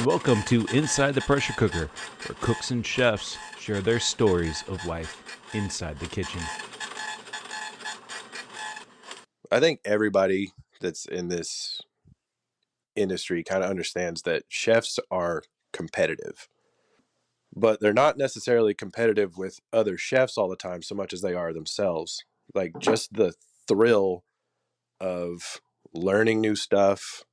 welcome to Inside the Pressure Cooker, where cooks and chefs share their stories of life inside the kitchen. I think everybody that's in this industry kind of understands that chefs are competitive, but they're not necessarily competitive with other chefs all the time so much as they are themselves. Like just the thrill of learning new stuff,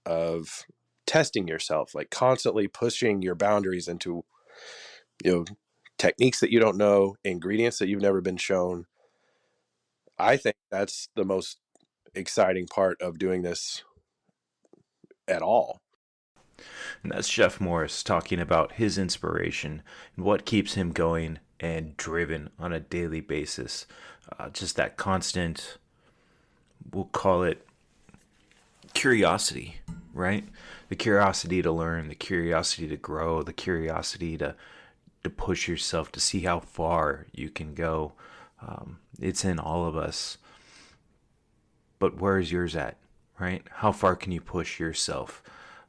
of testing yourself, like constantly pushing your boundaries into, you know, techniques that you don't know, ingredients that you've never been shown. I think that's the most exciting part of doing this at all. And that's Chef Morris talking about his inspiration and what keeps him going and driven on a daily basis. Just that constant, we'll call it curiosity, right? The curiosity to learn, the curiosity to grow, the curiosity to push yourself to see how far you can go. It's in all of us. But where's yours at, right? How far can you push yourself?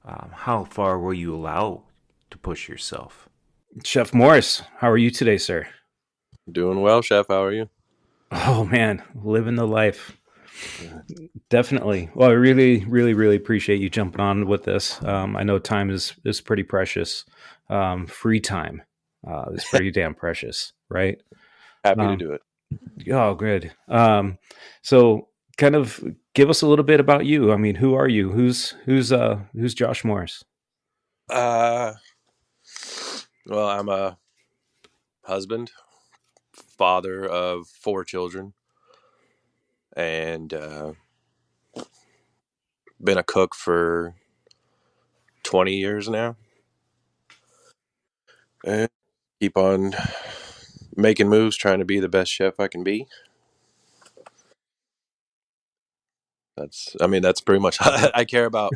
How far will you allow to push yourself? Chef Morris, how are you today, sir? Doing well, chef. How are you? Oh man, living the life. Definitely. Well, I really appreciate you jumping on with this. I know time is pretty precious. Free time is pretty damn precious, right? Happy to Um, do it. oh, good. So, kind of give us a little bit about you. I mean, who are you? Who's Josh Morris? Uh, well, I'm a husband, father of 4 children, and been a cook for 20 years now. And keep on making moves, trying to be the best chef I can be. That's pretty much I care about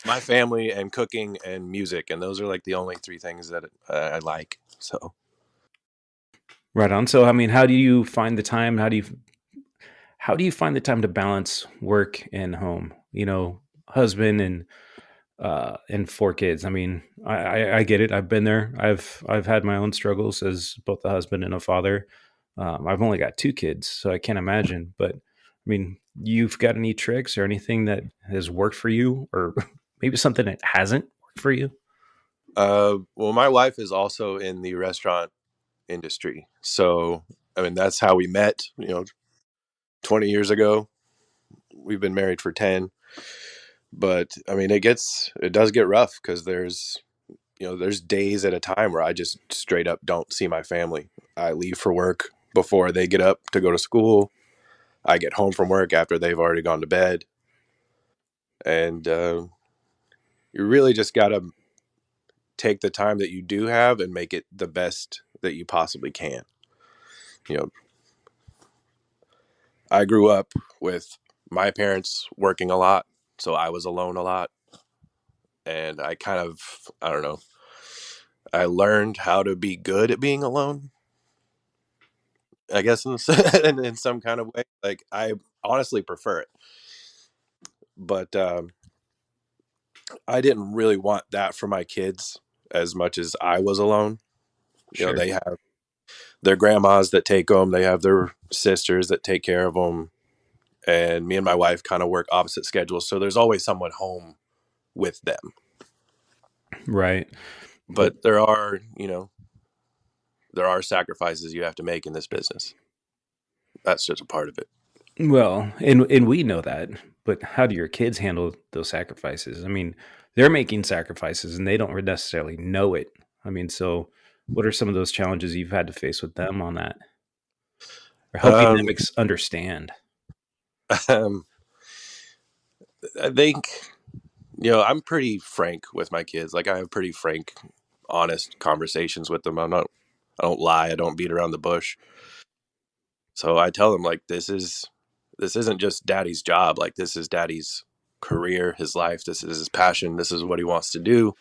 my family and cooking and music, and those are like the only three things that I like. So, Right on. So, I mean, how do you find the time? How do you find the time to balance work and home? Husband and 4 kids. I mean, I get it. I've been there. I've had my own struggles as both a husband and a father. I've only got 2 kids, so I can't imagine. But I mean, you've got any tricks or anything that has worked for you, or maybe something that hasn't worked for you? well, my wife is also in the restaurant industry, so that's how we met. 20 years ago. We've been married for 10, but it does get rough because there's days at a time where I just straight up don't see my family. I leave for work before they get up to go to school. I get home from work after they've already gone to bed. And you really just got to take the time that you do have and make it the best that you possibly can. You know, I grew up with my parents working a lot, so I was alone a lot. And I don't know, I learned how to be good at being alone, I guess, in some kind of way. Like, I honestly prefer it. But I didn't really want that for my kids as much as I was alone. Sure. They have their grandmas that take them, they have their sisters that take care of them. And me and my wife kind of work opposite schedules. So there's always someone home with them. Right. But But there are sacrifices you have to make in this business. That's just a part of it. well, and we know that, but how do your kids handle those sacrifices? I mean, they're making sacrifices and they don't necessarily know it. I mean, so what are some of those challenges you've had to face with them on that, or helping them Um, understand? um, I think, I'm pretty frank with my kids. Like, I have pretty frank, honest conversations with them. I don't lie. I don't beat around the bush. So I tell them, like, this isn't just daddy's job. Like, this is daddy's career, his life. This is his passion. This is what he wants to do.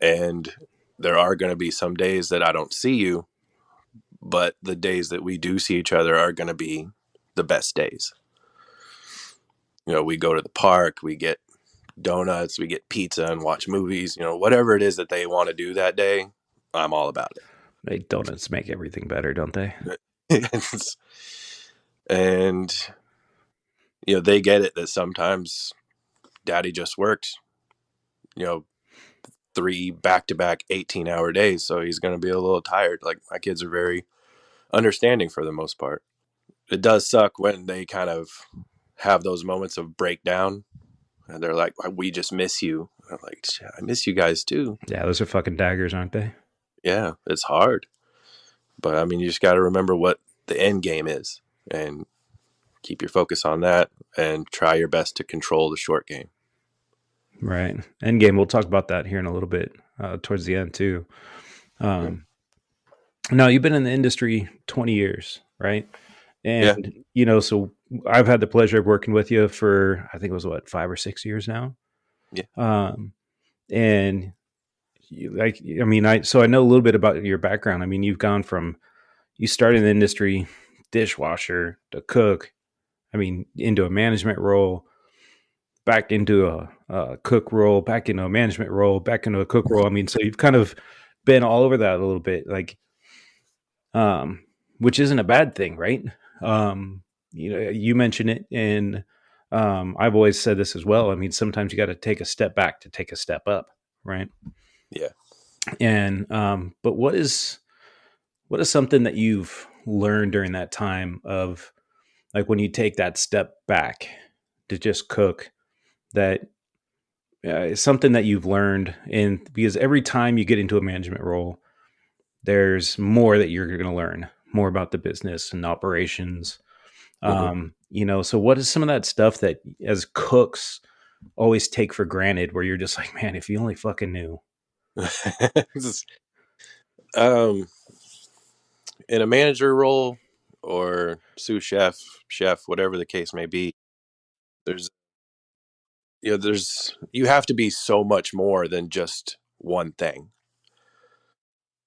And there are going to be some days that I don't see you, but the days that we do see each other are going to be the best days. We go to the park, we get donuts, we get pizza and watch movies, whatever it is that they want to do that day, I'm all about Donuts make everything better, don't they? it. And, they get it that sometimes daddy just worked, 3 back-to-back 18-hour days, so he's going to be a little tired. Like, my kids are very understanding for the most part. It does suck when they kind of have those moments of breakdown and they're like, we just miss you. I'm like, I miss you guys too. Yeah, those are fucking daggers, aren't they? Yeah, it's hard. But I mean, you just got to remember what the end game is and keep your focus on that and try your best to control the short game. Right. End game. We'll talk about that here in a little bit towards the end too. Now, you've been in the industry 20 years, right? And, so I've had the pleasure of working with you for, I think it was 5 or 6 years now. Yeah. And so I know a little bit about your background. I mean, you've gone from, you started in the industry, dishwasher to cook, into a management role, back into a cook role, back into a management role, back into a cook role. So you've kind of been all over that a little bit, which isn't a bad thing, right? You mentioned it, and I've always said this as well. Sometimes you got to take a step back to take a step up, right? Yeah. And but what is something that you've learned during that time of, like, when you take that step back to just cook, that is something that you've learned? And because every time you get into a management role, there's more that you're going to learn, more about the business and operations. So what is some of that stuff that as cooks always take for granted, where you're just like, man, if you only fucking knew? In a manager role or sous chef, whatever the case may be, there's you have to be so much more than just one thing.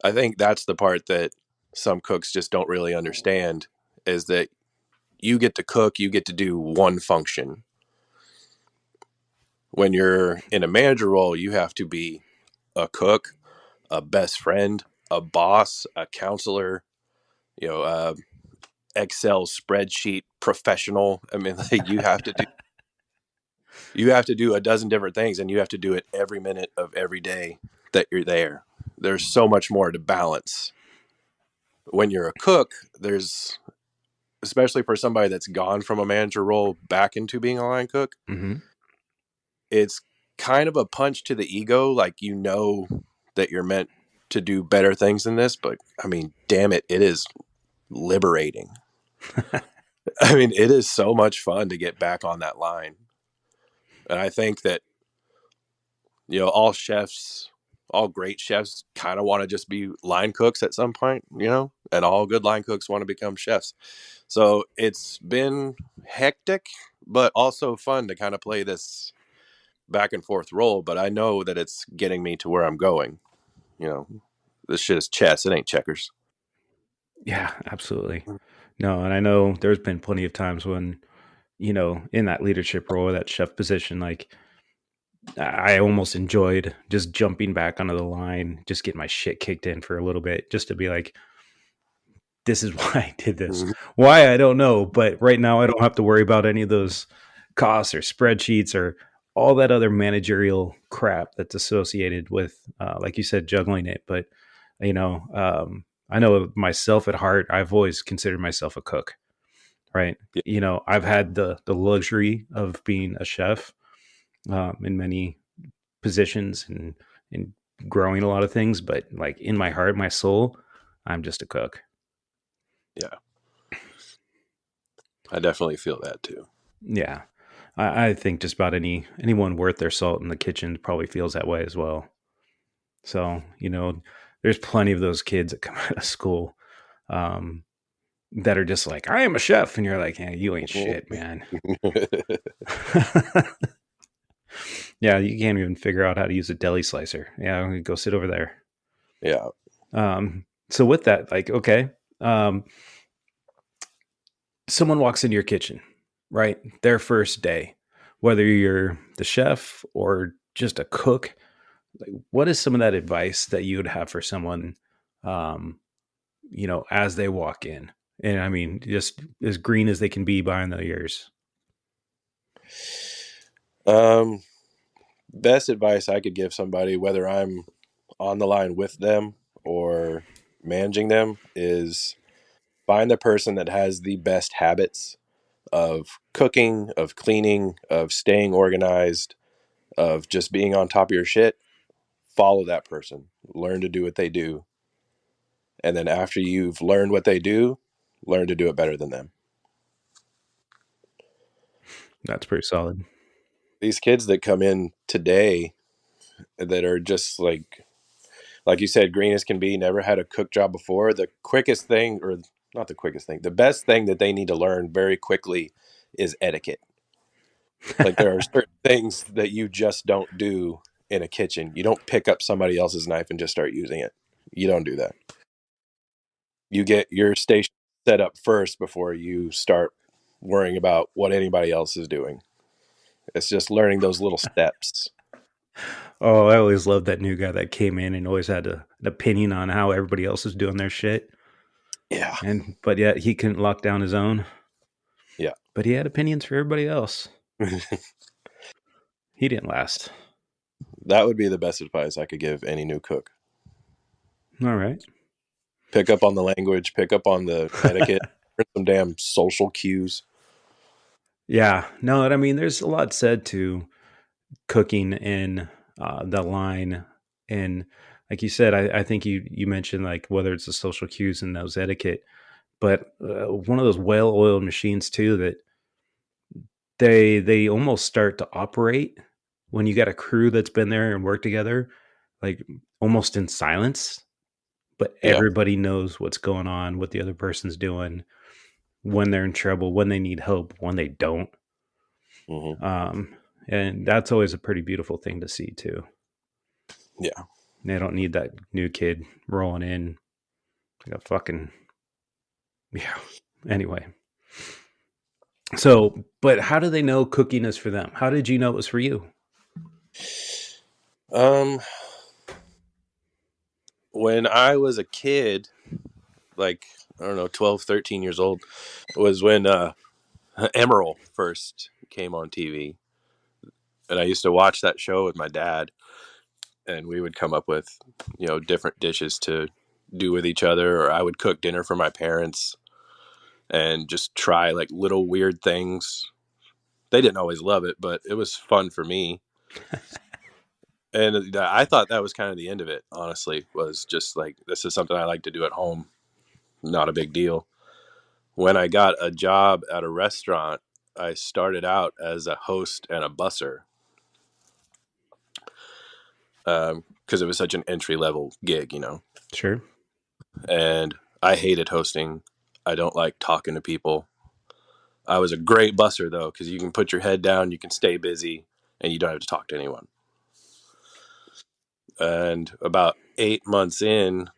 I think that's the part that some cooks just don't really understand, is that you get to cook, you get to do one function. When you're in a manager role, you have to be a cook, a best friend, a boss, a counselor, Excel spreadsheet professional. You have to do a dozen different things, and you have to do it every minute of every day that you're there. There's so much more to balance. When you're a cook, there's, especially for somebody that's gone from a manager role back into being a line cook, it's kind of a punch to the ego. Like, that you're meant to do better things than this, but damn it, it is liberating. It is so much fun to get back on that line. And I think that, all great chefs kind of want to just be line cooks at some point, and all good line cooks want to become chefs. So it's been hectic, but also fun to kind of play this back and forth role. But I know that it's getting me to where I'm going. This shit is chess. It ain't checkers. Yeah, absolutely. No, and I know there's been plenty of times when, in that leadership role, that chef position, like, I almost enjoyed just jumping back onto the line, just get my shit kicked in for a little bit, just to be like, this is why I did this. Why, I don't know, but right now I don't have to worry about any of those costs or spreadsheets or all that other managerial crap that's associated with, like you said, juggling it. But I know myself at heart, I've always considered myself a cook, right? Yeah. I've had the luxury of being a chef in many positions and growing a lot of things, but like in my heart, my soul, I'm just a cook. Yeah. I definitely feel that too. Yeah. I think just about anyone worth their salt in the kitchen probably feels that way as well. So, there's plenty of those kids that come out of school that are just like, I am a chef. And you're like, yeah, you ain't shit, man. Yeah, you can't even figure out how to use a deli slicer. Yeah, go sit over there. Yeah. So with that, like, okay, someone walks into your kitchen, right? Their first day. whether you're the chef or just a cook, like, what is some of that advice that you would have for someone, um, as they walk in? And I mean, just as green as they can be behind the ears. Um, Best advice I could give somebody, whether I'm on the line with them or managing them, is find the person that has the best habits of cooking, of cleaning, of staying organized, of just being on top of your shit. Follow that person, learn to do what they do. And then after you've learned what they do, learn to do it better than them. That's pretty solid. These kids that come in today that are just like you said, green as can be, never had a cook job before. The quickest thing, or not the quickest thing, the best thing that they need to learn very quickly is etiquette. Like there are certain things that you just don't do in a kitchen. You don't pick up somebody else's knife and just start using it. You don't do that. You get your station set up first before you start worrying about what anybody else is doing. It's just learning those little steps. Oh, I always loved that new guy that came in and always had an opinion on how everybody else is doing their shit. Yeah. And but yet he couldn't lock down his own. Yeah. But he had opinions for everybody else. He didn't last. That would be the best advice I could give any new cook. All right. Pick up on the language, pick up on the etiquette, some damn social cues. Yeah. No, I mean, there's a lot said to cooking in the line. And like you said, I think you mentioned like whether it's the social cues and those etiquette, but one of those well-oiled machines too that they almost start to operate when you got a crew that's been there and worked together, like almost in silence, but Yeah. everybody knows what's going on, what the other person's doing, when they're in trouble, when they need help, when they don't. Mm-hmm. Um, and that's always a pretty beautiful thing to see too. Yeah. They don't need that new kid rolling in like a fucking yeah. Anyway, so but how do they know cooking is for them? How did you know it was for you? Um, when I was a kid, like, I don't know, 12, 13 years old, was when Emerald first came on TV. And I used to watch that show with my dad, and we would come up with, different dishes to do with each other, or I would cook dinner for my parents and just try like little weird things. They didn't always love it, but it was fun for me. And I thought that was kind of the end of it, honestly, was just like, this is something I like to do at home. Not a big deal. When I got a job at a restaurant, I started out as a host and a busser, because it was such an entry level gig. Sure. And I hated hosting. I don't like talking to people. I was a great busser, though, because you can put your head down, you can stay busy, and you don't have to talk to anyone. And about 8 months in,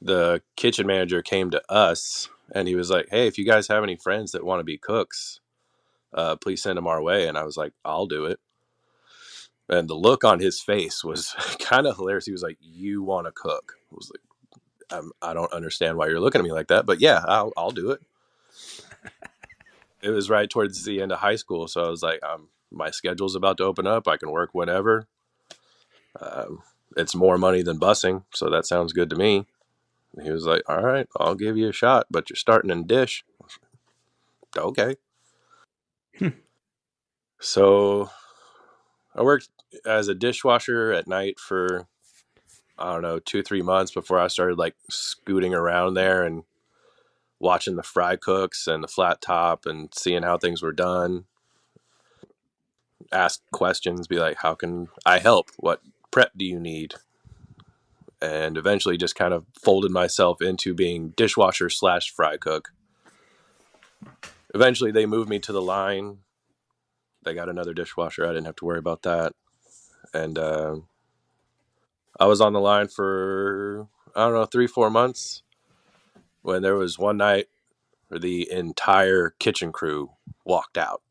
the kitchen manager came to us and he was like, "Hey, if you guys have any friends that want to be cooks, please send them our way." And I was like, "I'll do it." And the look on his face was kind of hilarious. He was like, "You want to cook?" I was like, "I don't understand why you're looking at me like that, but yeah, I'll do it." It was right towards the end of high school, so I was like, my schedule's about to open up. I can work whenever. Um, it's more money than busing, so that sounds good to me. He was like, "All right, I'll give you a shot, but you're starting in dish." Okay. So I worked as a dishwasher at night for, I don't know, 2, 3 months before I started like scooting around there and watching the fry cooks and the flat top and seeing how things were done. Ask questions, be like, "How can I help? What prep do you need?" And eventually just kind of folded myself into being dishwasher slash fry cook. Eventually they moved me to the line. They got another dishwasher. I didn't have to worry about that. And I was on the line for, I don't know, 3, 4 months, when there was one night where the entire kitchen crew walked out.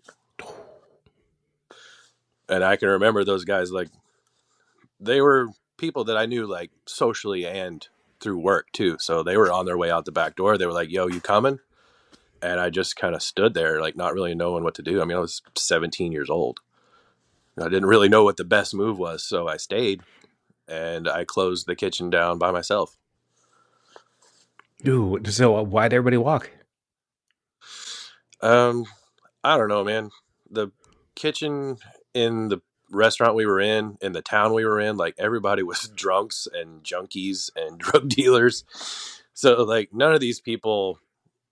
And I can remember those guys, like, they were people that I knew, like, socially and through work too. So they were on their way out the back door. They were like, "Yo, you coming?" And I just kind of stood there, like, not really knowing what to do. I mean, I was 17 years old. I didn't really know what the best move was, so I stayed and I closed the kitchen down by myself. Ooh, so why'd everybody walk? Um, I don't know, man. The kitchen in the restaurant we were in the town we were in, like, everybody was drunks and junkies and drug dealers. So, like, none of these people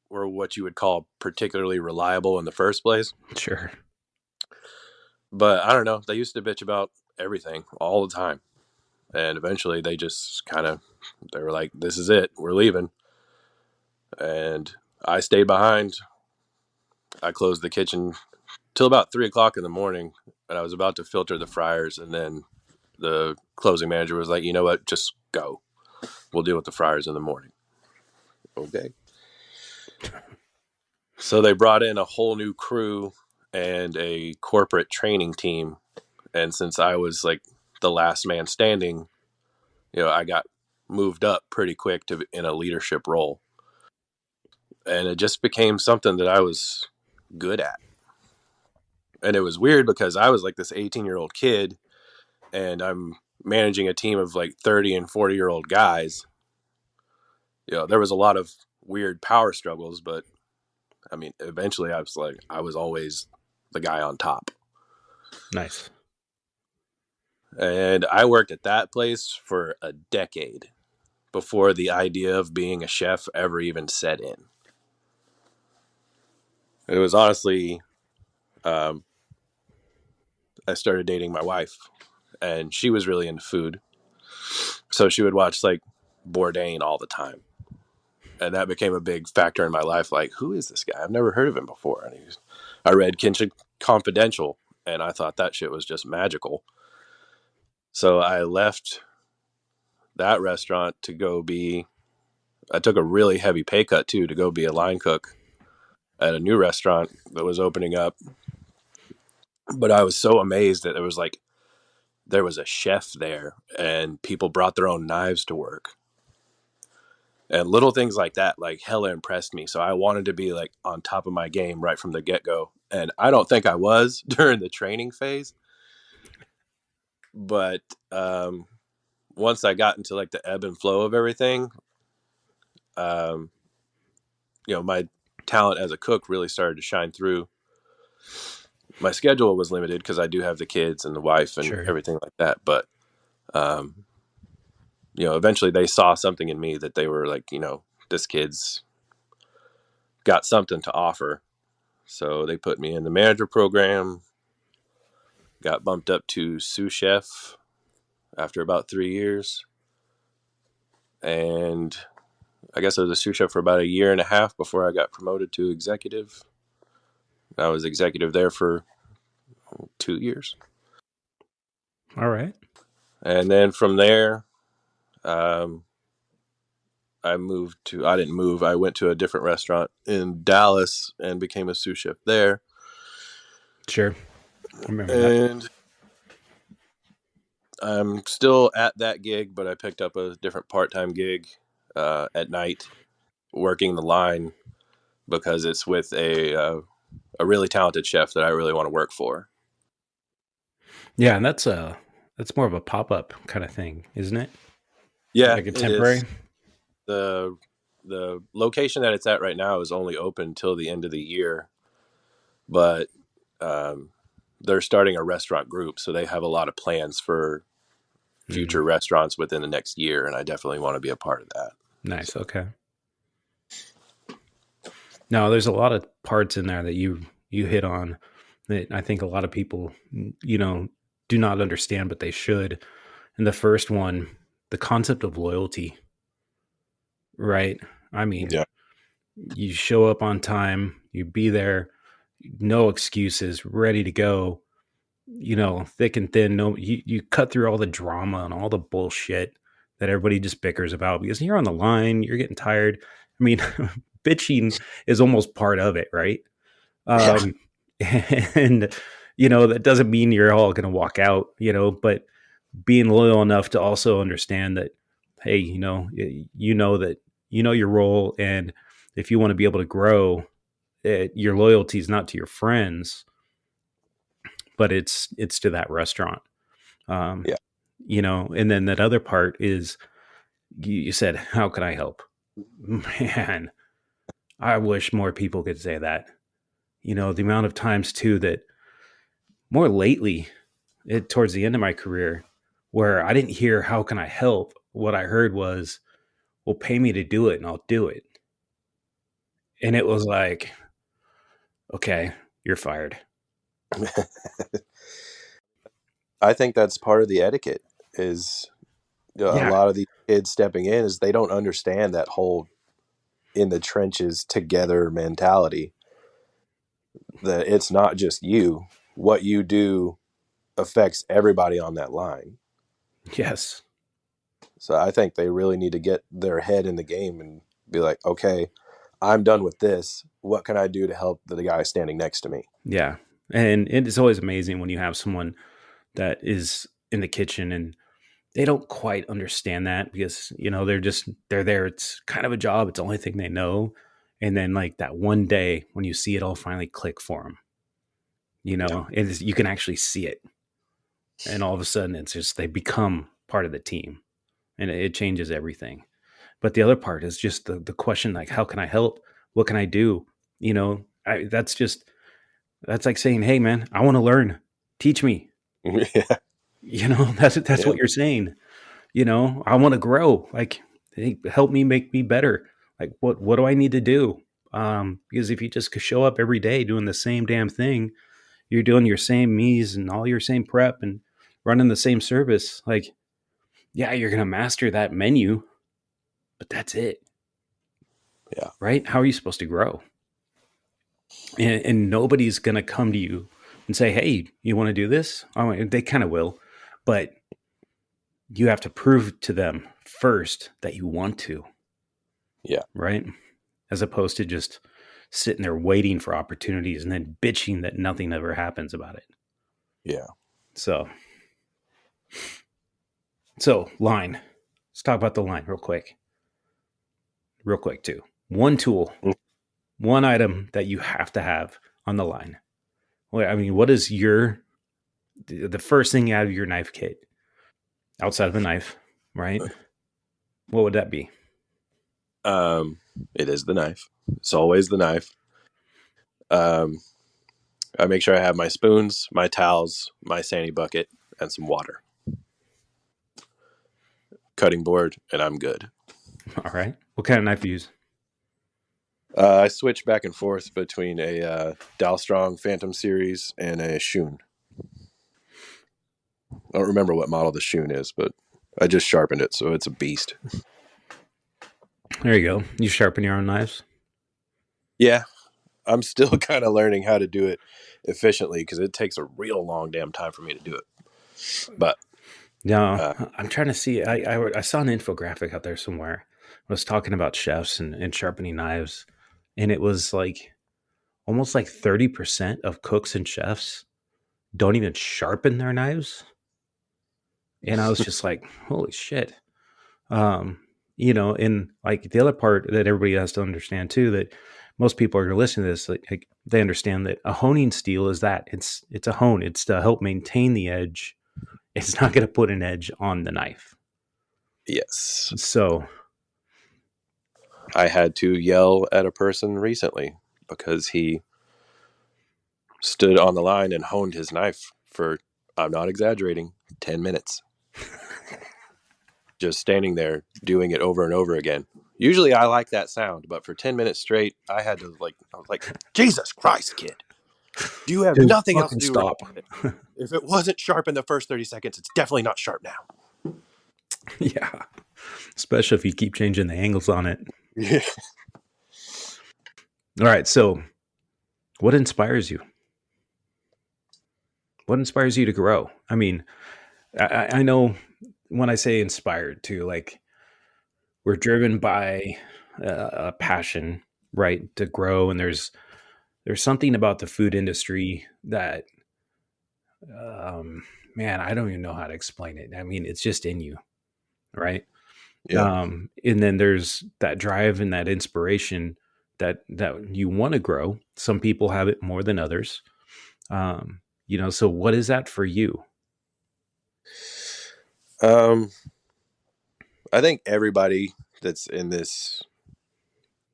were what you would call particularly reliable in the first place. Sure. But I don't know. They used to bitch about everything all the time. And eventually they just kind of, they were like, "This is it. We're leaving." And I stayed behind. I closed the kitchen till about 3 o'clock in the morning, and I was about to filter the fryers. And then the closing manager was like, "You know what? Just go. We'll deal with the fryers in the morning." Okay. So they brought in a whole new crew and a corporate training team. And since I was like the last man standing, I got moved up pretty quick to in a leadership role. And it just became something that I was good at. And it was weird because I was like this 18-year-old kid and I'm managing a team of like 30 and 40-year-old guys. There was a lot of weird power struggles, but I mean, eventually I was always the guy on top. Nice. And I worked at that place for a decade before the idea of being a chef ever even set in. It was honestly, I started dating my wife, and she was really into food. So she would watch like Bourdain all the time. And that became a big factor in my life. Like, who is this guy? I've never heard of him before. And I read Kitchen Confidential, and I thought that shit was just magical. So I left that restaurant to go I took a really heavy pay cut too, to go be a line cook at a new restaurant that was opening up. But I was so amazed that there was a chef there and people brought their own knives to work. And little things like that, like, hella impressed me. So I wanted to be like on top of my game right from the get-go. And I don't think I was during the training phase. But once I got into like the ebb and flow of everything, my talent as a cook really started to shine through. My schedule was limited because I do have the kids and the wife and Sure. everything like that. But, eventually they saw something in me that they were like, this kid's got something to offer. So they put me in the manager program, got bumped up to sous chef after about 3 years. And I guess I was a sous chef for about a year and a half before I got promoted to executive. I was executive there for 2 years. All right. And then from there, I went to a different restaurant in Dallas and became a sous chef there. Sure. I remember and I'm still at that gig, but I picked up a different part-time gig at night working the line because it's with a really talented chef that I really want to work for. Yeah, and that's more of a pop-up kind of thing, isn't it? Yeah, Like a it temporary? is. The location that it's at right now is only open till the end of the year, but they're starting a restaurant group, so they have a lot of plans for future restaurants within the next year, and I definitely want to be a part of that. Nice. Okay. No, there's a lot of parts in there that you hit on that I think a lot of people, do not understand, but they should. And the first one, the concept of loyalty, right? I mean, Yeah. you show up on time, you be there, no excuses, ready to go, thick and thin. No, you cut through all the drama and all the bullshit that everybody just bickers about because you're on the line, you're getting tired. I mean, bitching is almost part of it, right? Yeah. And That doesn't mean you're all going to walk out, but being loyal enough to also understand that, hey, that your role, and if you want to be able to grow, your loyalty is not to your friends, but it's to that restaurant. Um, Yeah. and then that other part is you said, how can I help? Man, I wish more people could say that. The amount of times too that more lately, towards the end of my career, where I didn't hear how can I help. What I heard was, well, pay me to do it and I'll do it. And it was like, okay, you're fired. I think that's part of the etiquette is a Yeah. lot of these kids stepping in is they don't understand that whole in the trenches together mentality, that it's not just you. What you do affects everybody on that line. Yes. So I think they really need to get their head in the game and be like, okay, I'm done with this. What can I do to help the guy standing next to me? Yeah. And it's always amazing when you have someone that is in the kitchen and they don't quite understand that because, they're there. It's kind of a job. It's the only thing they know. And then like that one day when you see it all finally click for them, Yeah. you can actually see it. And all of a sudden it's just, they become part of the team, and it changes everything. But the other part is just the question, like, how can I help? What can I do? That's like saying, hey man, I want to learn. Teach me. Yeah. That's Yeah. what you're saying. I want to grow. Like, hey, help me make me better. Like, what do I need to do? Because if you just show up every day doing the same damn thing, you're doing your same me's and all your same prep and running the same service. Like, yeah, you're gonna master that menu, but that's it, Yeah. right? How are you supposed to grow? And nobody's gonna come to you and say, "Hey, you want to do this?" Oh, they kind of will, but you have to prove to them first that you want to, Yeah. right? As opposed to just sitting there waiting for opportunities and then bitching that nothing ever happens about it. Yeah. So, line. Let's talk about the line real quick too. One tool, one item that you have to have on the line. Well, I mean, what is the first thing out of your knife kit outside of a knife, right? What would that be? Um, it is the knife. It's always the knife. Um, I make sure I have my spoons, my towels, my sani bucket, and some water. Cutting board, and I'm good. All right. What kind of knife do you use? I switch back and forth between a Dalstrong Phantom series and a Shun. I don't remember what model the Shun is, but I just sharpened it, so it's a beast. There you go. You sharpen your own knives. Yeah, I'm still kind of learning how to do it efficiently because it takes a real long damn time for me to do it. But No, uh, I'm trying to see. I saw an infographic out there somewhere. It was talking about chefs and sharpening knives, and it was like almost like 30% of cooks and chefs don't even sharpen their knives. And I was just like, holy shit. Um, and like the other part that everybody has to understand too, that most people are going to listen to this, like they understand that a honing steel is that it's a hone. It's to help maintain the edge. It's not going to put an edge on the knife. yes, So, I had to yell at a person recently because he stood on the line and honed his knife for, I'm not exaggerating, 10 minutes. Just standing there doing it over and over again. Usually I like that sound, but for 10 minutes straight, I was like, Jesus Christ, kid. Do you have dude, nothing else to fucking do right stop. now? If it wasn't sharp in the first 30 seconds, it's definitely not sharp now. Yeah. Especially if you keep changing the angles on it. Yeah. All right. So, what inspires you? What inspires you to grow? I mean, I know when I say inspired too, like we're driven by a passion, right, to grow. And there's something about the food industry that man, I don't even know how to explain it. I mean, it's just in you, right? Yeah. And then there's that drive and that inspiration that you want to grow. Some people have it more than others. So what is that for you? Um, I think everybody that's in this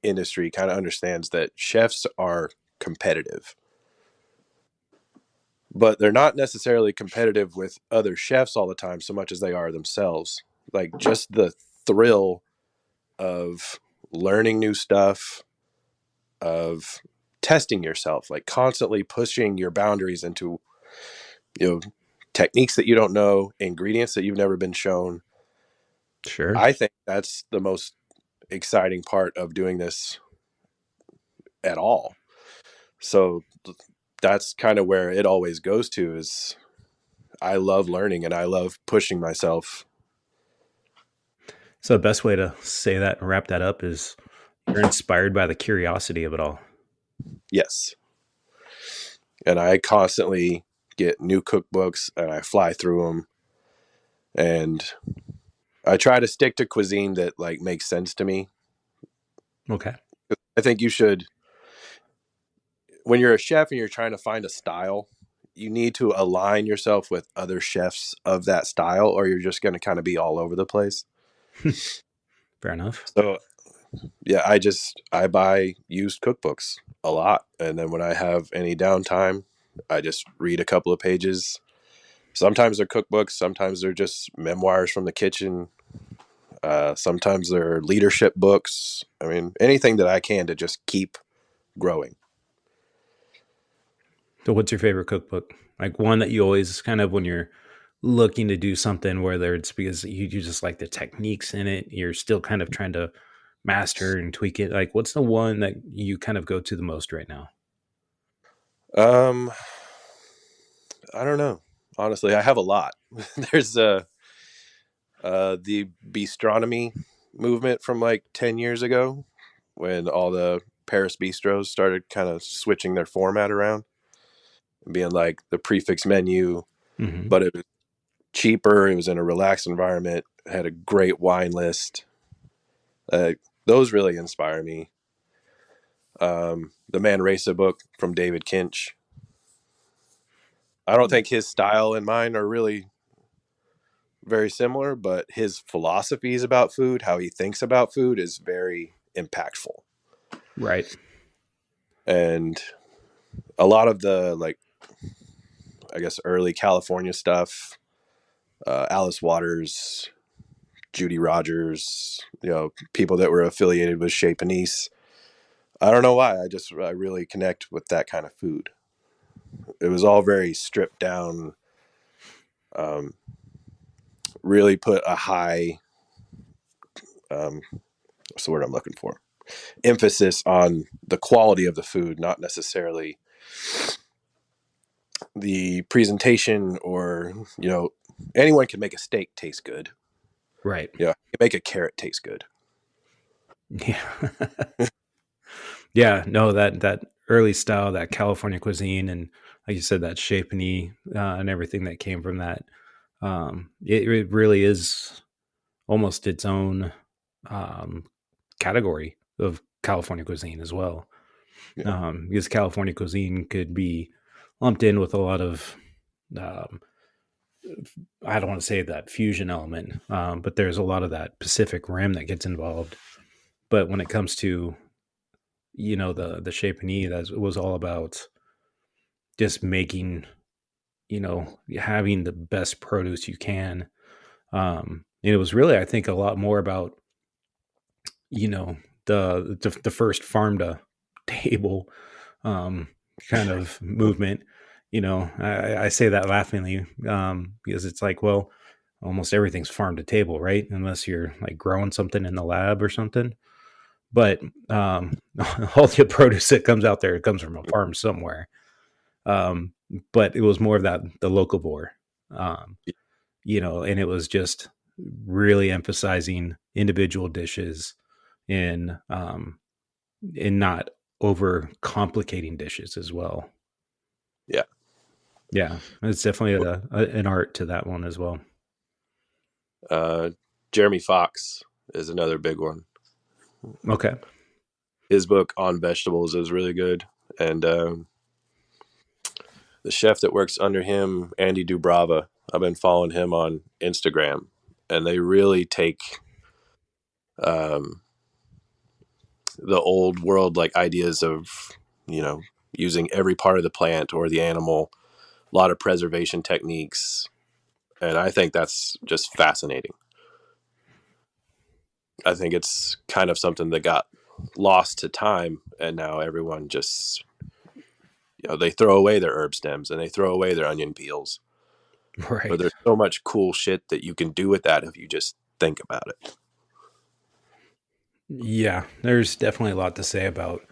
industry kind of understands that chefs are competitive, but they're not necessarily competitive with other chefs all the time so much as they are themselves. Like just the thrill of learning new stuff, of testing yourself, like constantly pushing your boundaries into, you know, techniques that you don't know, ingredients that you've never been shown. Sure. I think that's the most exciting part of doing this at all. So that's kind of where it always goes to is I love learning and I love pushing myself. So the best way to say that and wrap that up is you're inspired by the curiosity of it all. Yes. And I constantly get new cookbooks and I fly through them, and I try to stick to cuisine that like makes sense to me. Okay. I think you should, when you're a chef and you're trying to find a style, you need to align yourself with other chefs of that style, or you're just going to kind of be all over the place. Fair enough. So yeah, I buy used cookbooks a lot, and then when I have any downtime, I just read a couple of pages. Sometimes they're cookbooks, sometimes they're just memoirs from the kitchen. Sometimes they're leadership books. I mean, anything that I can to just keep growing. So what's your favorite cookbook? Like one that you always kind of when you're looking to do something, whether it's because you just like the techniques in it, you're still kind of trying to master and tweak it. Like what's the one that you kind of go to the most right now? Um, I don't know. Honestly, I have a lot. There's the bistronomy movement from like 10 years ago when all the Paris bistros started kind of switching their format around and being like the prefix menu, Mm-hmm. but it was cheaper. It was in a relaxed environment, had a great wine list. Uh, those really inspire me. The Manresa book from David Kinch. I don't think his style and mine are really very similar, but his philosophies about food, how he thinks about food, is very impactful. Right. And a lot of the like, I guess, early California stuff, Alice Waters, Judy Rogers, people that were affiliated with Chez Panisse. I don't know why. I really connect with that kind of food. It was all very stripped down. Um, really put a high, what's the word I'm looking for? Emphasis on the quality of the food, not necessarily the presentation, or anyone can make a steak taste good. Right. Yeah, you make a carrot taste good. Yeah. Yeah. No, that early style, that California cuisine, and like you said, that Chez Panisse, and everything that came from that. It really is almost its own um, category of California cuisine as well. Yeah, Because California cuisine could be lumped in with a lot of, um, I don't want to say that fusion element, but there's a lot of that Pacific Rim that gets involved. But when it comes to, the Chez Panisse, that was all about just making, having the best produce you can. And it was really, I think, a lot more about, you know, the first farm to table um, kind of movement. I say that laughingly because it's like, well, almost everything's farm to table, right? Unless you're like growing something in the lab or something. But all the produce that comes out there, it comes from a farm somewhere. Um, but it was more of that the locavore, um, and it was just really emphasizing individual dishes in not over complicating dishes as well. yeah. Yeah, it's definitely an art to that one as well. Jeremy Fox is another big one. Okay. His book on vegetables is really good, and the chef that works under him, Andy Dubrava, I've been following him on Instagram, and they really take um, the old world like ideas of you know using every part of the plant or the animal, a lot of preservation techniques, and I think that's just fascinating. I think it's kind of something that got lost to time, and now everyone just they throw away their herb stems and they throw away their onion peels. But Right. there's so much cool shit that you can do with that if you just think about it. Yeah, there's definitely a lot to say about.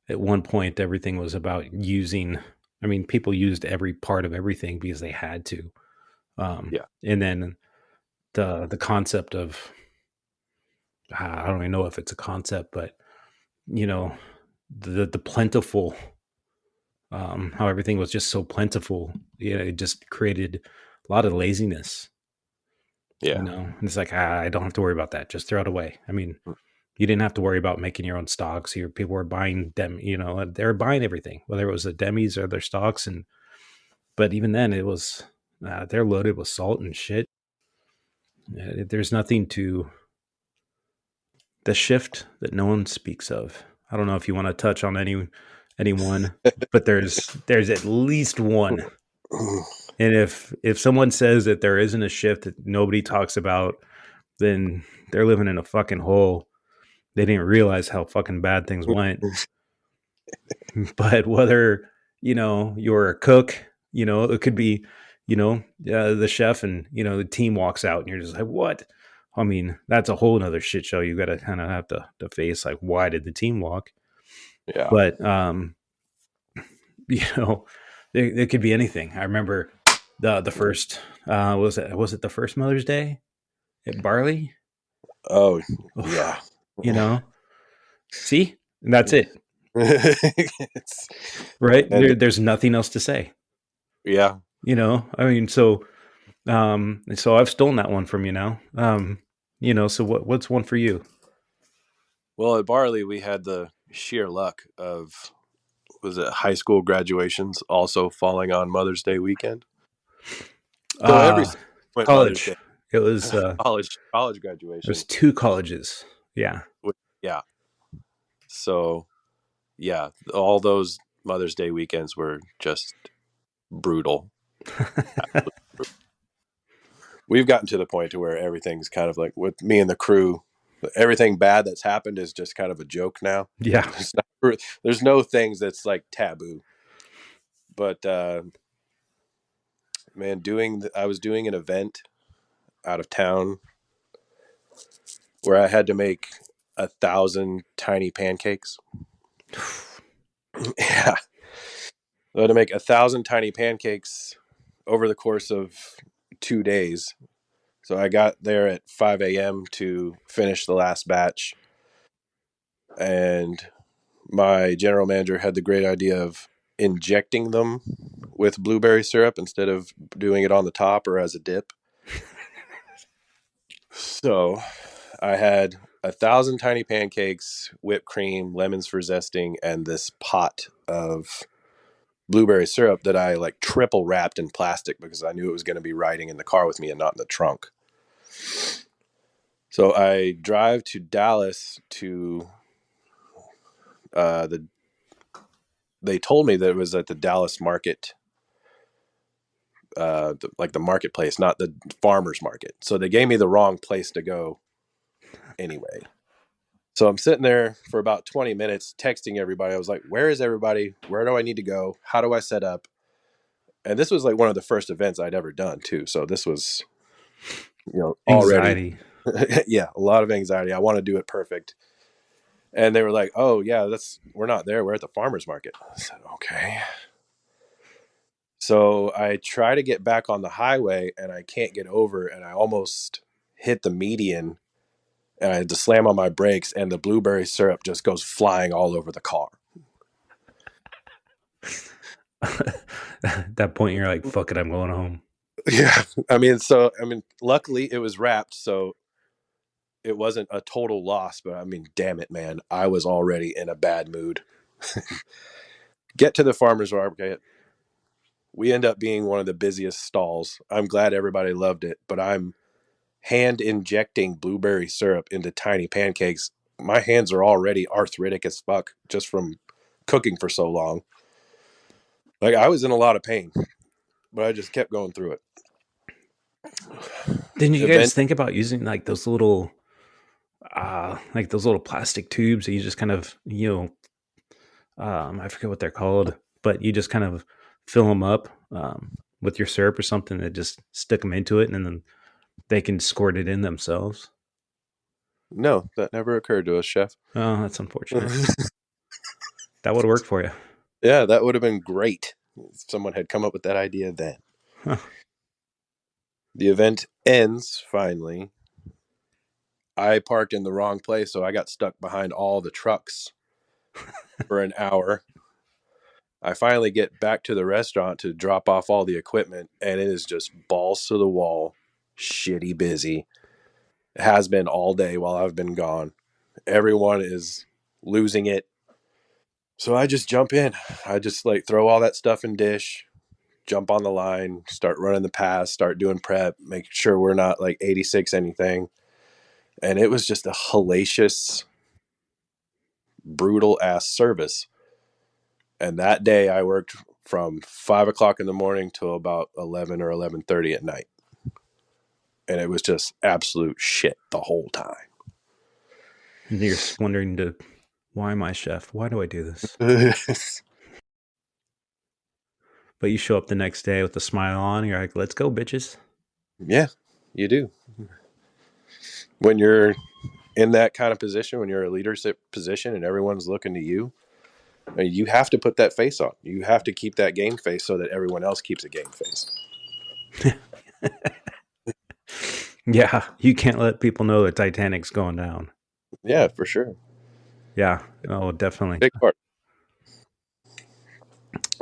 At one point, everything was about using. I mean, people used every part of everything because they had to. Yeah, And then the concept of, I don't even know if it's a concept, but you know, the plentiful, how everything was just so plentiful. It just created a lot of laziness. yeah, And it's like, I don't have to worry about that. Just throw it away. I mean, you didn't have to worry about making your own stocks. Your people were buying them. They're buying everything, whether it was the demis or their stocks. And but even then, it was they're loaded with salt and shit. There's nothing to the shift that no one speaks of. I don't know if you want to touch on anyone, but there's at least one. And if someone says that there isn't a shift that nobody talks about, then they're living in a fucking hole. They didn't realize how fucking bad things went. But whether you're a cook, it could be the chef, and the team walks out and you're just like, what? I mean, that's a whole nother shit show. You got to kind of have to face, like, why did the team walk? yeah. But you know it could be anything. I remember the first was it the first Mother's Day at Barley. Oh, Oof, yeah. you know see, and that's it. It's, Right and there's nothing else to say. yeah. I mean, so I've stolen that one from you now. So what's one for you? Well, at Barley, we had the sheer luck of was it high school graduations also falling on Mother's Day weekend. So every uh went Mother's College. Day, It was college there's graduation. two colleges. Yeah. Yeah. So yeah, all those Mother's Day weekends were just brutal. We've gotten to the point to where everything's kind of like with me and the crew. Everything bad that's happened is just kind of a joke now. Yeah. There's, there's no things that's like taboo. But man, I was doing an event out of town where I had to make 1,000 tiny pancakes. Yeah, I had to make 1,000 tiny pancakes over the course of 2 days. So I got there at 5 a.m. to finish the last batch, and my general manager had the great idea of injecting them with blueberry syrup instead of doing it on the top or as a dip. So I had 1,000 tiny pancakes, whipped cream, lemons for zesting, and this pot of blueberry syrup that I like triple wrapped in plastic because I knew it was going to be riding in the car with me and not in the trunk. So I drive to Dallas to the. They told me that it was at the Dallas market, like the marketplace, not the farmers market. So they gave me the wrong place to go anyway. So I'm sitting there for about 20 minutes texting everybody. I was like, where is everybody? Where do I need to go? How do I set up? And this was like one of the first events I'd ever done too. So this was, already, Anxiety. yeah, a lot of anxiety. I want to do it perfect. And they were like, oh yeah, we're not there. We're at the farmer's market. I said, okay. So I try to get back on the highway and I can't get over, and I almost hit the median, and I had to slam on my brakes, and the blueberry syrup just goes flying all over the car. At that point, you're like, "Fuck it, I'm going home." Yeah. Luckily it was wrapped, so it wasn't a total loss, but damn it, man. I was already in a bad mood. Get to the farmer's market. We end up being one of the busiest stalls. I'm glad everybody loved it, but I'm hand injecting blueberry syrup into tiny pancakes. My hands are already arthritic as fuck just from cooking for so long. Like, I was in a lot of pain, but I just kept going through it. Didn't you guys Event think about using like those little plastic tubes that you just kind of, I forget what they're called, but you just kind of fill them up with your syrup or something, and just stick them into it, and then they can squirt it in themselves. No, that never occurred to us, chef. Oh, that's unfortunate. That would work for you. Yeah, that would have been great if someone had come up with that idea then. Huh. The event ends finally. I parked in the wrong place, so I got stuck behind all the trucks for an hour. I finally get back to the restaurant to drop off all the equipment, and it is just balls to the wall, shitty busy. It has been all day while I've been gone. Everyone is losing it. So I just jump in. I just like throw all that stuff in dish, jump on the line, start running the pass, start doing prep, make sure we're not like 86 anything. And it was just a hellacious, brutal ass service. And that day I worked from 5 o'clock in the morning till about 11 or 11:30 at night. And it was just absolute shit the whole time. And you're wondering, why am I chef? Why do I do this? But you show up the next day with a smile on. You're like, let's go, bitches. Yeah, you do. When you're in that kind of position, when you're a leadership position and everyone's looking to you, you have to put that face on. You have to keep that game face so that everyone else keeps a game face. Yeah, you can't let people know the Titanic's going down. Yeah, for sure. Yeah, oh, definitely. Big part.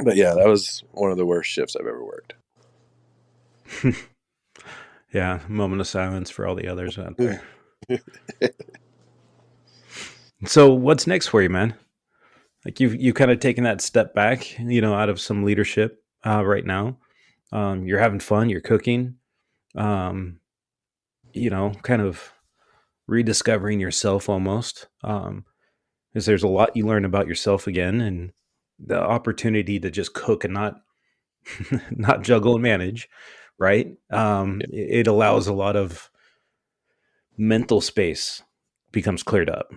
But yeah, that was one of the worst shifts I've ever worked. Yeah, moment of silence for all the others out there. So what's next for you, man? Like you've kind of taken that step back, out of some leadership right now. You're having fun, you're cooking, kind of rediscovering yourself almost. Because there's a lot you learn about yourself again, and the opportunity to just cook and not not juggle and manage, right? It allows a lot of mental space becomes cleared up,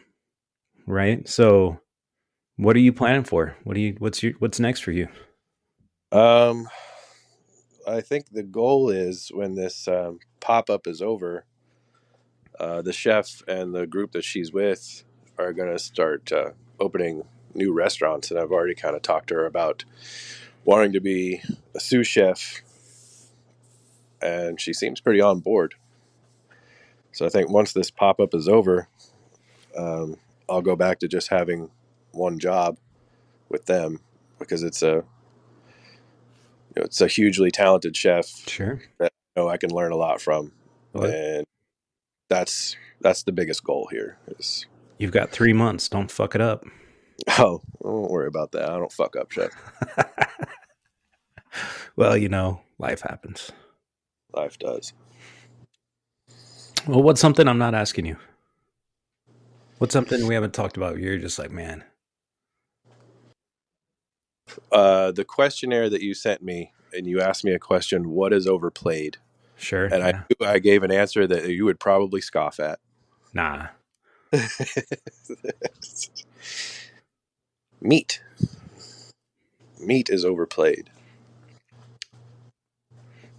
right? So what are you planning for? What's next for you? Um, I think the goal is when this pop-up is over, the chef and the group that she's with are going to start opening new restaurants. And I've already kind of talked to her about wanting to be a sous chef, and she seems pretty on board. So I think once this pop-up is over, I'll go back to just having one job with them, because it's a hugely talented chef Sure. that I can learn a lot from, Well, and that's the biggest goal here. Is you've got 3 months. Don't fuck it up. oh, don't worry about that. I don't fuck up, chef. Well, life happens. Life does. Well, what's something I'm not asking you? What's something we haven't talked about? You're just like, man. The questionnaire that you sent me, and you asked me a question: what is overplayed? Sure. And Yeah. I gave an answer that you would probably scoff at. Nah. Meat. Meat is overplayed.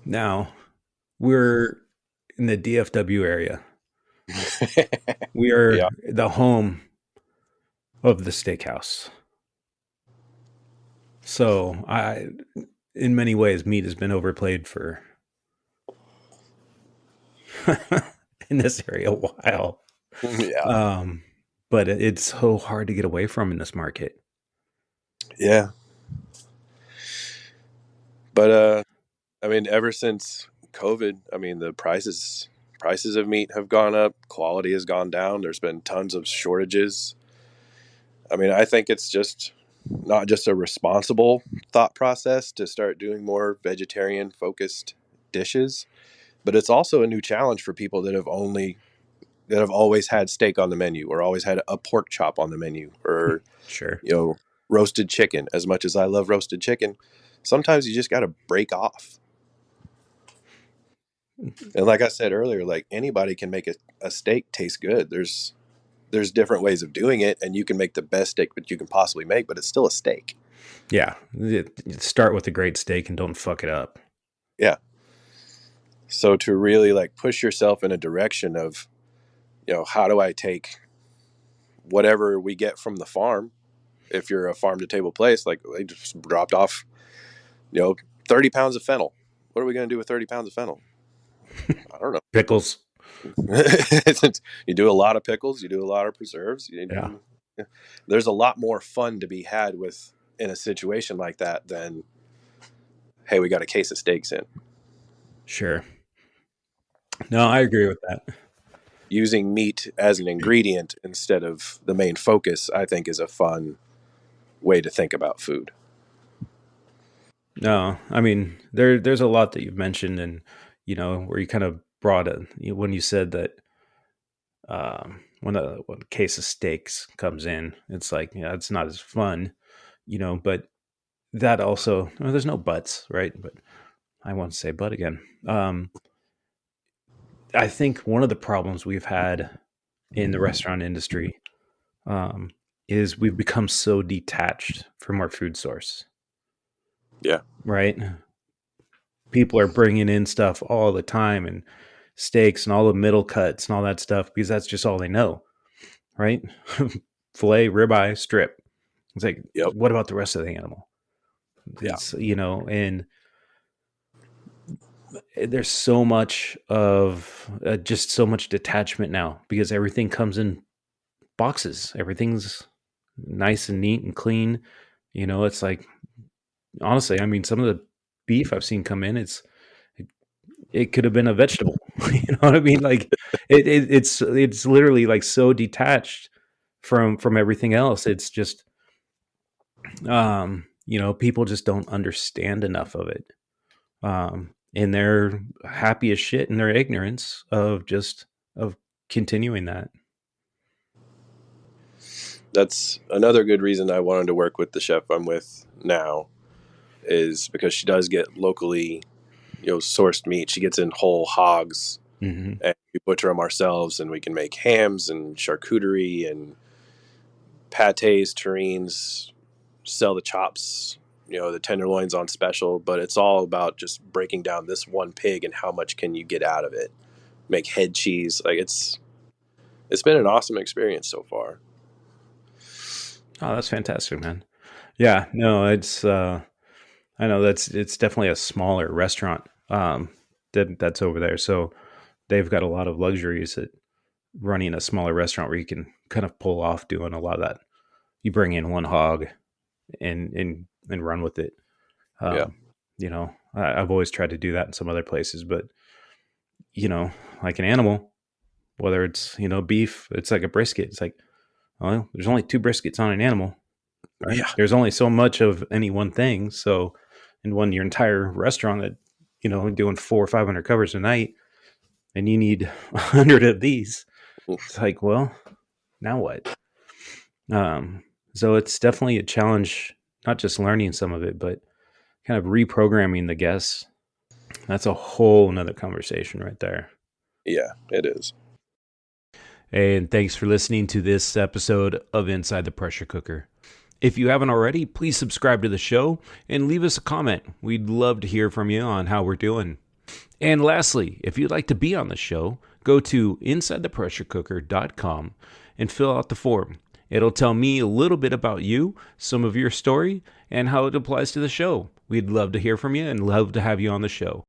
Now, we're in the DFW area. We are Yeah. the home of the steakhouse. So, in many ways, meat has been overplayed for in this area a while. Yeah. But it's so hard to get away from in this market. Yeah. But I mean, ever since COVID, I mean, the prices of meat have gone up, quality has gone down. There's been tons of shortages. I mean, I think it's just not just a responsible thought process to start doing more vegetarian focused dishes, but it's also a new challenge for people that have always had steak on the menu or always had a pork chop on the menu or, Sure. you know, roasted chicken. As much as I love roasted chicken, sometimes you just got to break off. And like I said earlier, like anybody can make a steak taste good. There's different ways of doing it, and you can make the best steak that you can possibly make, but it's still a steak. Yeah. Start with a great steak and don't fuck it up. Yeah. So to really like push yourself in a direction of, how do I take whatever we get from the farm? If you're a farm to table place, like they just dropped off, 30 pounds of fennel. What are we going to do with 30 pounds of fennel? I don't know. Pickles. You do a lot of pickles, you do a lot of preserves, Yeah. there's a lot more fun to be had with in a situation like that than, hey, we got a case of steaks in. Sure. No, I agree with that. Using meat as an ingredient instead of the main focus, I think, is a fun way to think about food. No, I mean there's a lot that you've mentioned, and where you kind of brought it when you said that when a case of steaks comes in, it's like it's not as fun, But that also there's no buts, right? But I won't say but again. I think one of the problems we've had in the restaurant industry is we've become so detached from our food source. Yeah. Right. People are bringing in stuff all the time and steaks and all the middle cuts and all that stuff because that's just all they know. Right. Filet, ribeye, strip. It's like, Yep. what about the rest of the animal? It's, and there's so much of just so much detachment now because everything comes in boxes. Everything's nice and neat and clean. It's like, honestly, I mean, some of the beef I've seen come in, it could have been a vegetable. You know what I mean? Like it's literally like so detached from everything else. It's just, people just don't understand enough of it. And they're happy as shit in their ignorance of continuing that. That's another good reason I wanted to work with the chef I'm with now, is because she does get locally, sourced meat. She gets in whole hogs, Mm-hmm. and we butcher them ourselves, and we can make hams and charcuterie and pates, terrines, sell the chops, the tenderloins on special. But it's all about just breaking down this one pig and how much can you get out of it. Make head cheese. Like it's been an awesome experience so far. Oh, that's fantastic, man. Yeah, no, it's I know it's definitely a smaller restaurant that's over there. So they've got a lot of luxuries that running a smaller restaurant where you can kind of pull off doing a lot of that. You bring in one hog and run with it. Yeah. I've always tried to do that in some other places, but like an animal, whether it's beef, it's like a brisket. It's like, well, there's only 2 briskets on an animal, right? Yeah. There's only so much of any one thing. So, in your entire restaurant that doing 400 or 500 covers a night, and you need 100 of these, it's like, well, now what? So it's definitely a challenge, not just learning some of it, but kind of reprogramming the guests. That's a whole nother conversation right there. Yeah, it is. And thanks for listening to this episode of Inside the Pressure Cooker. If you haven't already, please subscribe to the show and leave us a comment. We'd love to hear from you on how we're doing. And lastly, if you'd like to be on the show, go to InsideThePressureCooker.com and fill out the form. It'll tell me a little bit about you, some of your story, and how it applies to the show. We'd love to hear from you and love to have you on the show.